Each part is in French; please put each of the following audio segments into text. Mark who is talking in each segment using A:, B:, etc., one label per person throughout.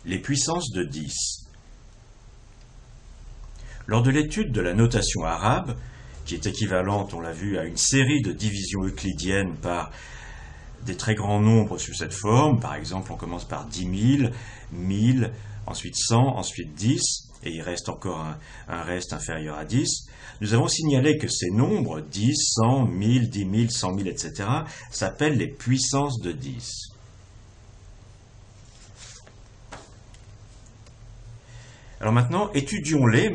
A: Les puissances de 10. Lors de l'étude de la notation arabe, qui est équivalente, on l'a vu, à une série de divisions euclidiennes par des très grands nombres sous cette forme, par exemple on commence par 10 000, 1000, ensuite 100, ensuite 10, et il reste encore un reste inférieur à 10, nous avons signalé que ces nombres, 10, 100, 1000, 10 000, 100 000, etc., s'appellent les puissances de 10. Alors maintenant, étudions-les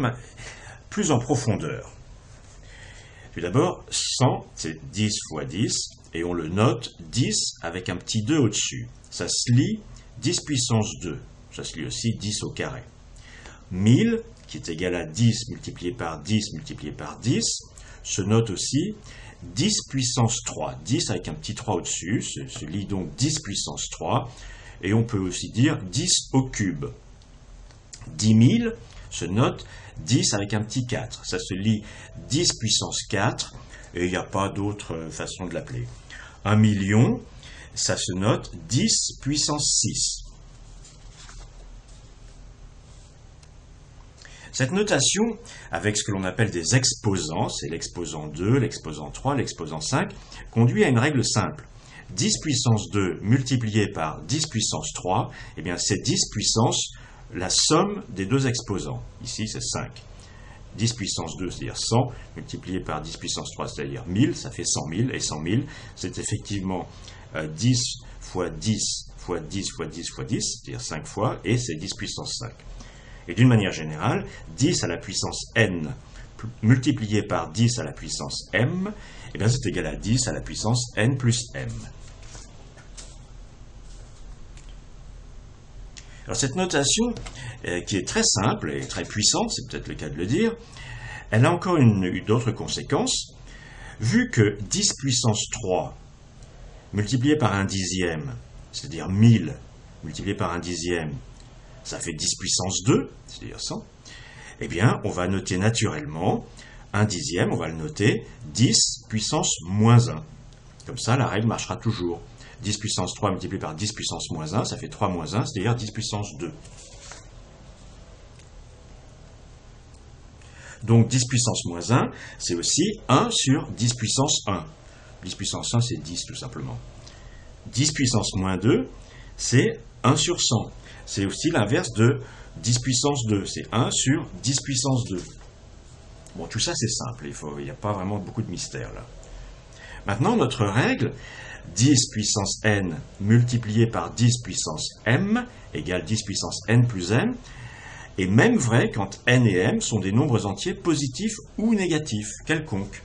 A: plus en profondeur. Tout d'abord, 100, c'est 10 fois 10, et on le note 10 avec un petit 2 au-dessus. Ça se lit 10 puissance 2, ça se lit aussi 10 au carré. 1000, qui est égal à 10 multiplié par 10 multiplié par 10, se note aussi 10 puissance 3, 10 avec un petit 3 au-dessus, se lit donc 10 puissance 3, et on peut aussi dire 10 au cube. 10 000 se note 10 avec un petit 4. Ça se lit 10 puissance 4 et il n'y a pas d'autre façon de l'appeler. 1 million, ça se note 10 puissance 6. Cette notation, avec ce que l'on appelle des exposants, c'est l'exposant 2, l'exposant 3, l'exposant 5, conduit à une règle simple. 10 puissance 2 multiplié par 10 puissance 3, eh bien c'est 10 puissance la somme des deux exposants. Ici, c'est 5. 10 puissance 2, c'est-à-dire 100, multiplié par 10 puissance 3, c'est-à-dire 1000, ça fait 100 000, et 100 000, c'est effectivement 10 fois 10 fois 10 fois 10 fois 10, c'est-à-dire 5 fois, et c'est 10 puissance 5. Et d'une manière générale, 10 à la puissance n multiplié par 10 à la puissance m, eh bien c'est égal à 10 à la puissance n plus m. Alors cette notation, qui est très simple et très puissante, c'est peut-être le cas de le dire, elle a encore d'autres conséquences. Vu que 10 puissance 3 multiplié par un dixième, c'est-à-dire 1000 multiplié par un dixième, ça fait 10 puissance 2, c'est-à-dire 100, eh bien on va noter naturellement un dixième, on va le noter 10 puissance moins 1. Comme ça, la règle marchera toujours. 10 puissance 3 multiplié par 10 puissance moins 1, ça fait 3 moins 1, c'est-à-dire 10 puissance 2. Donc 10 puissance moins 1, c'est aussi 1 sur 10 puissance 1. 10 puissance 1, c'est 10 tout simplement. 10 puissance moins 2, c'est 1 sur 100. C'est aussi l'inverse de 10 puissance 2, c'est 1 sur 10 puissance 2. Bon, tout ça c'est simple, il n'y a pas vraiment beaucoup de mystère là. Maintenant, notre règle, 10 puissance n multiplié par 10 puissance m égale 10 puissance n plus m, est même vrai quand n et m sont des nombres entiers positifs ou négatifs, quelconques.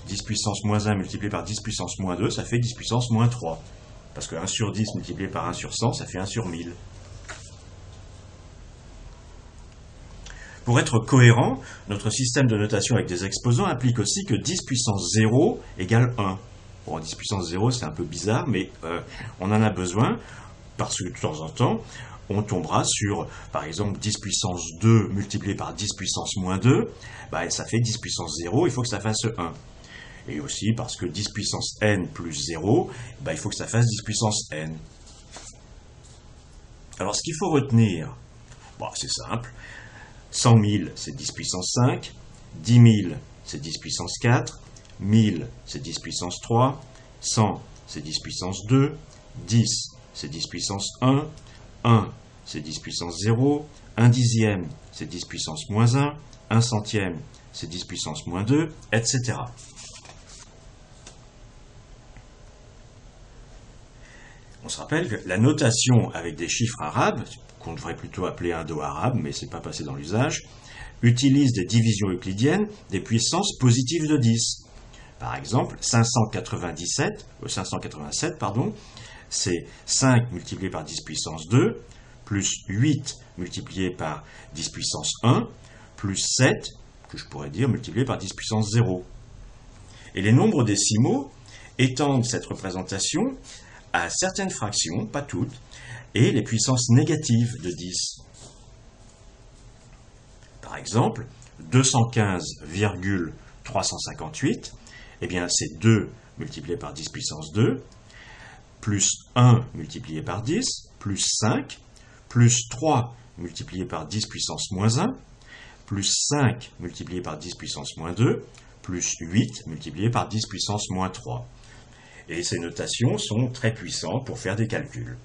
A: 10 puissance moins 1 multiplié par 10 puissance moins 2, ça fait 10 puissance moins 3. Parce que 1 sur 10 multiplié par 1 sur 100, ça fait 1 sur 1000. Pour être cohérent, notre système de notation avec des exposants implique aussi que 10 puissance 0 égale 1. Bon, 10 puissance 0, c'est un peu bizarre, mais on en a besoin, parce que de temps en temps, on tombera sur, par exemple, 10 puissance 2 multiplié par 10 puissance moins 2, bah, ça fait 10 puissance 0, il faut que ça fasse 1. Et aussi parce que 10 puissance n plus 0, bah, il faut que ça fasse 10 puissance n. Alors, ce qu'il faut retenir, bah, c'est simple. 100 000, c'est 10 puissance 5. 10 000, c'est 10 puissance 4. 1000, c'est 10 puissance 3. 100, c'est 10 puissance 2. 10, c'est 10 puissance 1. 1, c'est 10 puissance 0. 1 dixième, c'est 10 puissance moins 1. 1 centième, c'est 10 puissance moins 2, etc. On se rappelle que la notation avec des chiffres arabes, qu'on devrait plutôt appeler indo-arabe, mais ce n'est pas passé dans l'usage, utilise des divisions euclidiennes des puissances positives de 10. Par exemple, 587, c'est 5 multiplié par 10 puissance 2, plus 8 multiplié par 10 puissance 1, plus 7, que je pourrais dire multiplié par 10 puissance 0. Et les nombres décimaux étendent cette représentation à certaines fractions, pas toutes, et les puissances négatives de 10. Par exemple, 215,358, eh bien c'est 2 multiplié par 10 puissance 2, plus 1 multiplié par 10, plus 5, plus 3 multiplié par 10 puissance moins 1, plus 5 multiplié par 10 puissance moins 2, plus 8 multiplié par 10 puissance moins 3. Et ces notations sont très puissantes pour faire des calculs.